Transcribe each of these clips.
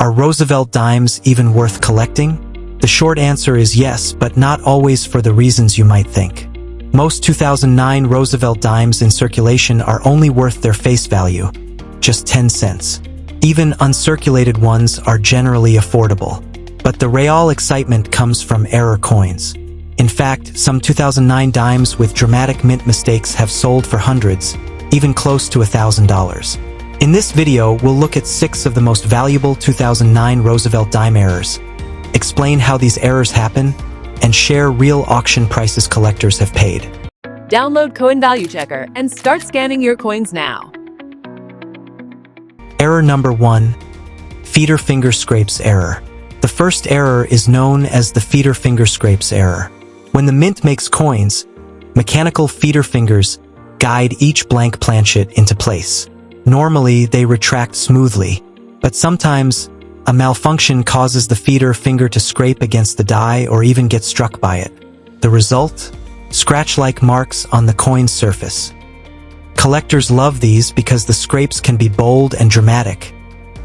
Are Roosevelt dimes even worth collecting? The short answer is yes, but not always for the reasons you might think. Most 2009 Roosevelt dimes in circulation are only worth their face value, just 10 cents. Even uncirculated ones are generally affordable. But the real excitement comes from error coins. In fact, some 2009 dimes with dramatic mint mistakes have sold for hundreds, even close to $1,000. In this video, we'll look at 6 of the most valuable 2009 Roosevelt dime errors, explain how these errors happen, and share real auction prices collectors have paid. Download Coin Value Checker and start scanning your coins now. Error number 1, feeder finger scrapes error. The first error is known as the feeder finger scrapes error. When the mint makes coins, mechanical feeder fingers guide each blank planchet into place. Normally, they retract smoothly, but sometimes a malfunction causes the feeder finger to scrape against the die or even get struck by it. The result? Scratch-like marks on the coin's surface. Collectors love these because the scrapes can be bold and dramatic,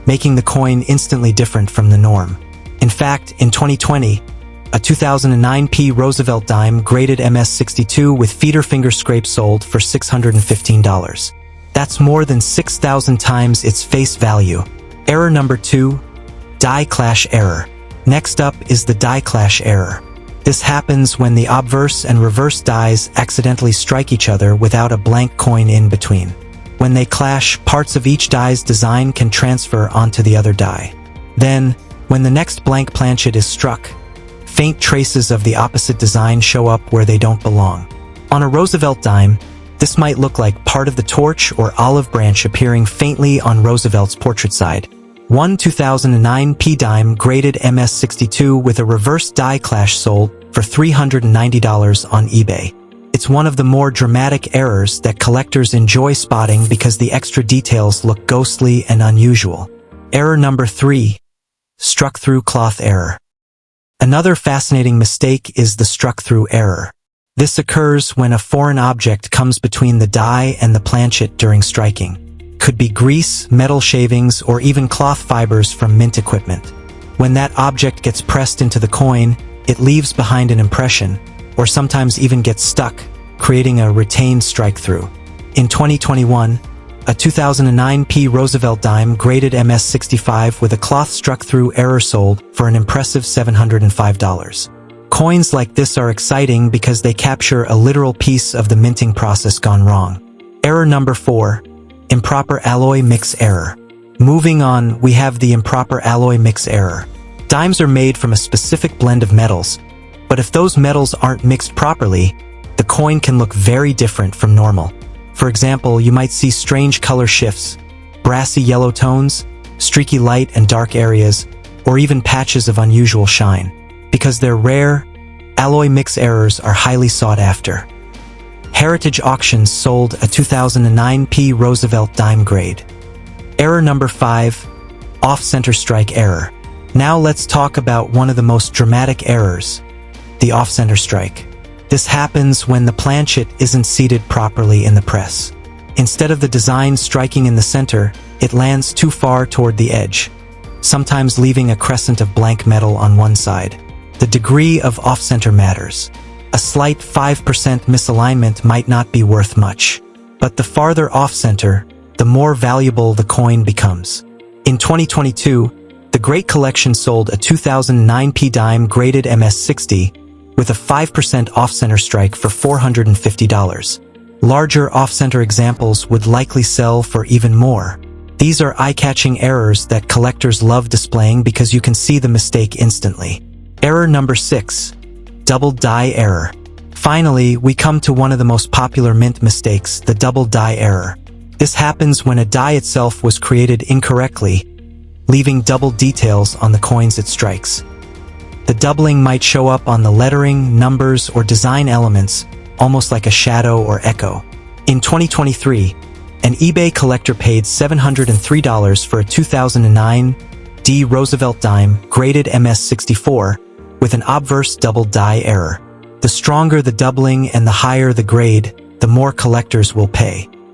making the coin instantly different from the norm. In fact, in 2020, a 2009p Roosevelt dime graded MS62 with feeder finger scrape sold for $615. That's more than 6,000 times its face value. Error number 2, die clash error. Next up is the die clash error. This happens when the obverse and reverse dies accidentally strike each other without a blank coin in between. When they clash, parts of each die's design can transfer onto the other die. Then, when the next blank planchet is struck, faint traces of the opposite design show up where they don't belong. On a Roosevelt dime, this might look like part of the torch or olive branch appearing faintly on Roosevelt's portrait side. One 2009p dime graded MS62 with a reverse die clash sold for $390 on eBay. It's one of the more dramatic errors that collectors enjoy spotting because the extra details look ghostly and unusual. Error number 3, struck through cloth error. Another fascinating mistake is the struck through error. This occurs when a foreign object comes between the die and the planchet during striking. Could be grease, metal shavings, or even cloth fibers from mint equipment. When that object gets pressed into the coin, it leaves behind an impression, or sometimes even gets stuck, creating a retained strike-through. In 2021, a 2009p Roosevelt dime graded MS65 with a cloth struck-through error sold for an impressive $705. Coins like this are exciting because they capture a literal piece of the minting process gone wrong. Error number 4, improper alloy mix error. Moving on, we have the improper alloy mix error. Dimes are made from a specific blend of metals, but if those metals aren't mixed properly, the coin can look very different from normal. For example, you might see strange color shifts, brassy yellow tones, streaky light and dark areas, or even patches of unusual shine. Because they're rare, alloy mix errors are highly sought after. Heritage Auctions sold a 2009p Roosevelt dime grade. Error number 5, off-center strike error. Now let's talk about one of the most dramatic errors, the off-center strike. This happens when the planchet isn't seated properly in the press. Instead of the design striking in the center, it lands too far toward the edge, sometimes leaving a crescent of blank metal on one side. The degree of off-center matters. A slight 5% misalignment might not be worth much, but the farther off-center, the more valuable the coin becomes. In 2022, the Great Collection sold a 2009p dime graded MS60 with a 5% off-center strike for $450. Larger off-center examples would likely sell for even more. These are eye-catching errors that collectors love displaying because you can see the mistake instantly. Error number 6, double die error. Finally, we come to one of the most popular mint mistakes, the double die error. This happens when a die itself was created incorrectly, leaving double details on the coins it strikes. The doubling might show up on the lettering, numbers, or design elements, almost like a shadow or echo. In 2023, an eBay collector paid $703 for a 2009 D Roosevelt dime graded MS64 with an obverse double die error. The stronger the doubling and the higher the grade, the more collectors will pay.